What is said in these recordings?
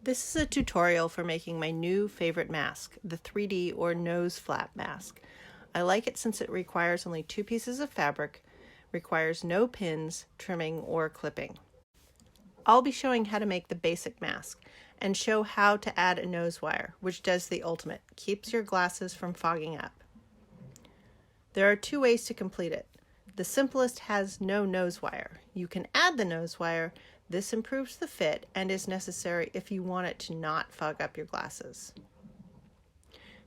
This is a tutorial for making my new favorite mask, the 3D or nose flap mask. I like it since it requires only 2 pieces of fabric, requires no pins, trimming, or clipping. I'll be showing how to make the basic mask and show how to add a nose wire, which does the ultimate, keeps your glasses from fogging up. There are 2 ways to complete it. The simplest has no nose wire. You can add the nose wire. This improves the fit and is necessary if you want it to not fog up your glasses.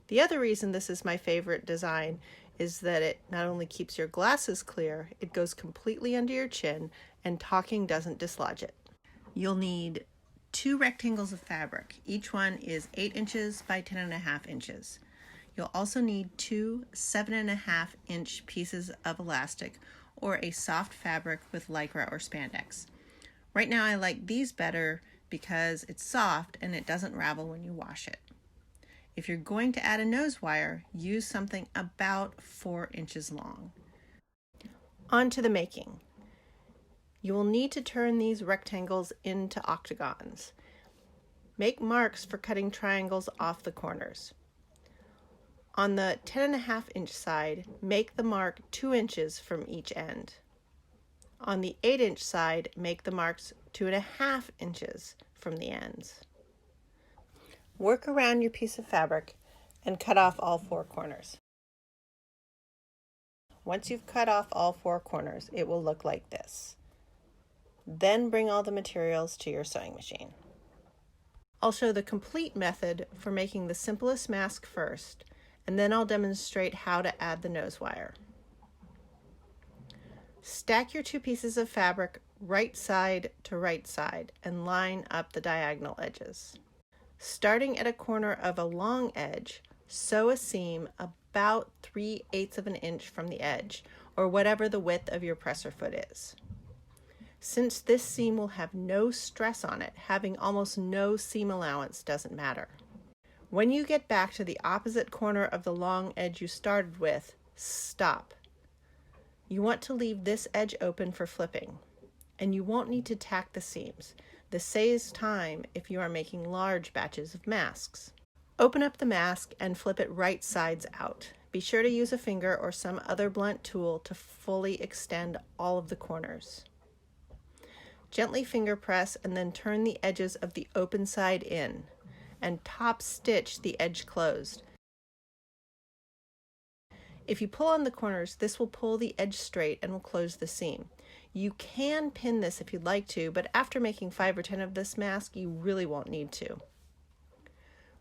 The other reason this is my favorite design is that it not only keeps your glasses clear, it goes completely under your chin and talking doesn't dislodge it. You'll need 2 rectangles of fabric. Each one is 8 inches by 10.5 inches. You'll also need 2 7.5-inch pieces of elastic or a soft fabric with Lycra or spandex. Right now I like these better because it's soft and it doesn't ravel when you wash it. If you're going to add a nose wire, use something about 4 inches long. On to the making. You will need to turn these rectangles into octagons. Make marks for cutting triangles off the corners. On the 10.5-inch side, make the mark 2 inches from each end. On the 8-inch side, make the marks 2.5 inches from the ends. Work around your piece of fabric and cut off all 4 corners. Once you've cut off all 4 corners, it will look like this. Then bring all the materials to your sewing machine. I'll show the complete method for making the simplest mask first, and then I'll demonstrate how to add the nose wire. Stack your 2 pieces of fabric right side to right side and line up the diagonal edges. Starting at a corner of a long edge, sew a seam about 3/8 of an inch from the edge, or whatever the width of your presser foot is. Since this seam will have no stress on it, having almost no seam allowance doesn't matter. When you get back to the opposite corner of the long edge you started with, stop. You want to leave this edge open for flipping, and you won't need to tack the seams. This saves time if you are making large batches of masks. Open up the mask and flip it right sides out. Be sure to use a finger or some other blunt tool to fully extend all of the corners. Gently finger press and then turn the edges of the open side in, and top stitch the edge closed. If you pull on the corners, this will pull the edge straight and will close the seam. You can pin this if you'd like to, but after making 5 or 10 of this mask, you really won't need to.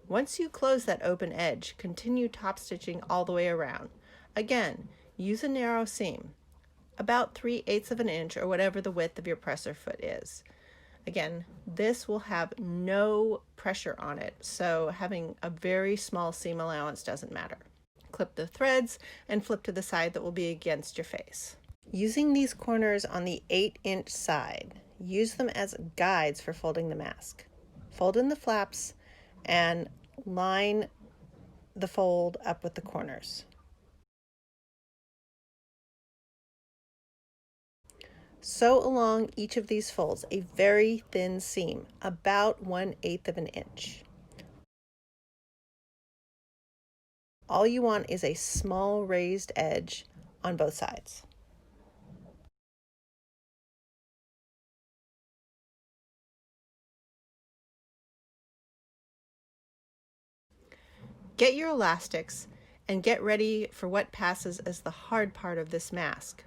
Once you close that open edge, continue top stitching all the way around. Again, use a narrow seam, about 3/8 of an inch or whatever the width of your presser foot is. Again, this will have no pressure on it, so having a very small seam allowance doesn't matter. Clip the threads and flip to the side that will be against your face. Using these corners on the 8-inch side, use them as guides for folding the mask. Fold in the flaps and line the fold up with the corners. Sew along each of these folds a very thin seam, about 1/8 of an inch. All you want is a small raised edge on both sides. Get your elastics and get ready for what passes as the hard part of this mask.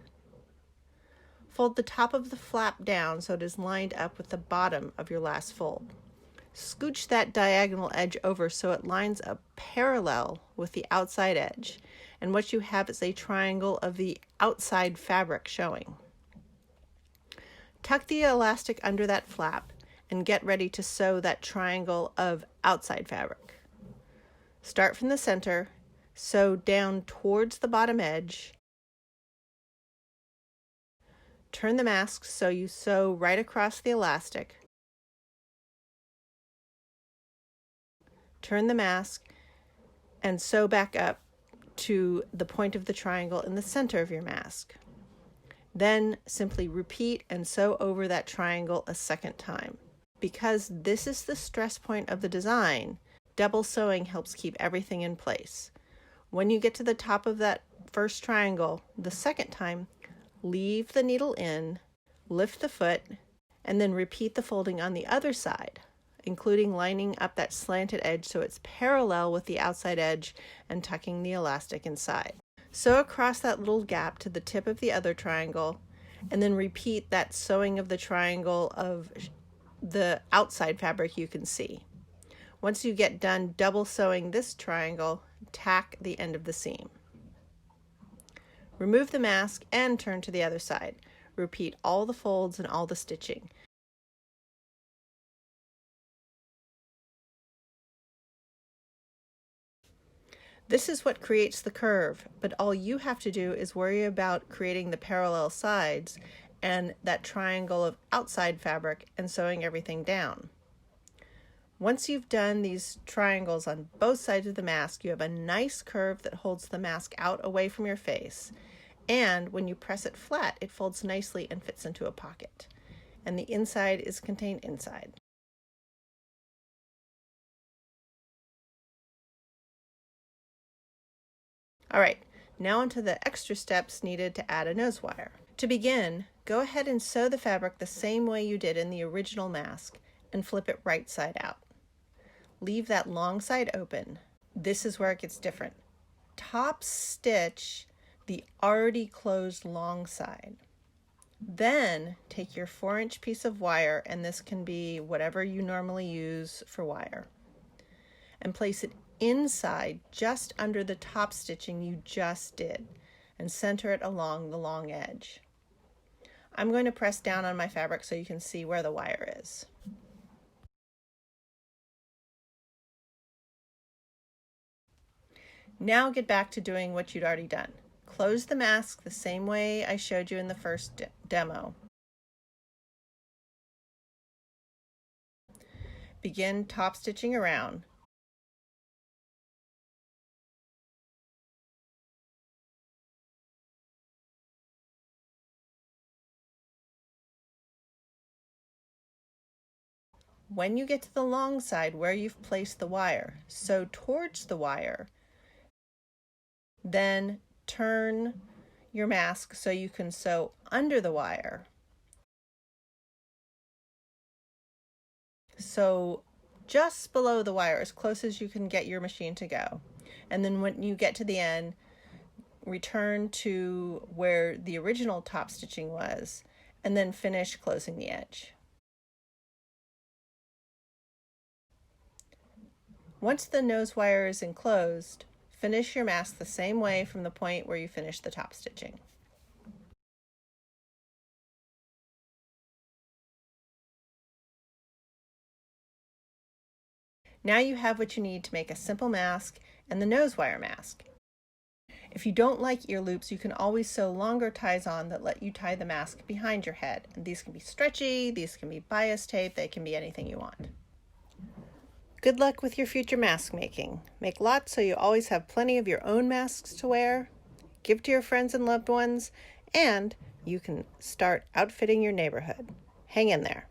Fold the top of the flap down so it is lined up with the bottom of your last fold. Scooch that diagonal edge over so it lines up parallel with the outside edge, and what you have is a triangle of the outside fabric showing. Tuck the elastic under that flap and get ready to sew that triangle of outside fabric. Start from the center, sew down towards the bottom edge. Turn the mask so you sew right across the elastic. Turn the mask and sew back up to the point of the triangle in the center of your mask. Then simply repeat and sew over that triangle a second time. Because this is the stress point of the design, double sewing helps keep everything in place. When you get to the top of that first triangle, the second time, leave the needle in, lift the foot, and then repeat the folding on the other side, including lining up that slanted edge so it's parallel with the outside edge and tucking the elastic inside. Sew across that little gap to the tip of the other triangle, and then repeat that sewing of the triangle of the outside fabric you can see. Once you get done double sewing this triangle, tack the end of the seam. Remove the mask and turn to the other side. Repeat all the folds and all the stitching. This is what creates the curve, but all you have to do is worry about creating the parallel sides and that triangle of outside fabric and sewing everything down. Once you've done these triangles on both sides of the mask, you have a nice curve that holds the mask out away from your face. And when you press it flat, it folds nicely and fits into a pocket. And the inside is contained inside. All right, now onto the extra steps needed to add a nose wire. To begin, go ahead and sew the fabric the same way you did in the original mask and flip it right side out. Leave that long side open. This is where it gets different. Top stitch the already closed long side. Then take your 4-inch piece of wire, and this can be whatever you normally use for wire, and place it inside just under the top stitching you just did and center it along the long edge. I'm going to press down on my fabric so you can see where the wire is. Now get back to doing what you'd already done. Close the mask the same way I showed you in the first demo. Begin top stitching around. When you get to the long side where you've placed the wire, sew towards the wire. Then turn your mask so you can sew under the wire. Sew just below the wire, as close as you can get your machine to go. And then when you get to the end, return to where the original top stitching was, and then finish closing the edge. Once the nose wire is enclosed, finish your mask the same way from the point where you finished the top stitching. Now you have what you need to make a simple mask and the nose wire mask. If you don't like ear loops, you can always sew longer ties on that let you tie the mask behind your head. And these can be stretchy, these can be bias tape, they can be anything you want. Good luck with your future mask making. Make lots so you always have plenty of your own masks to wear, give to your friends and loved ones, and you can start outfitting your neighborhood. Hang in there.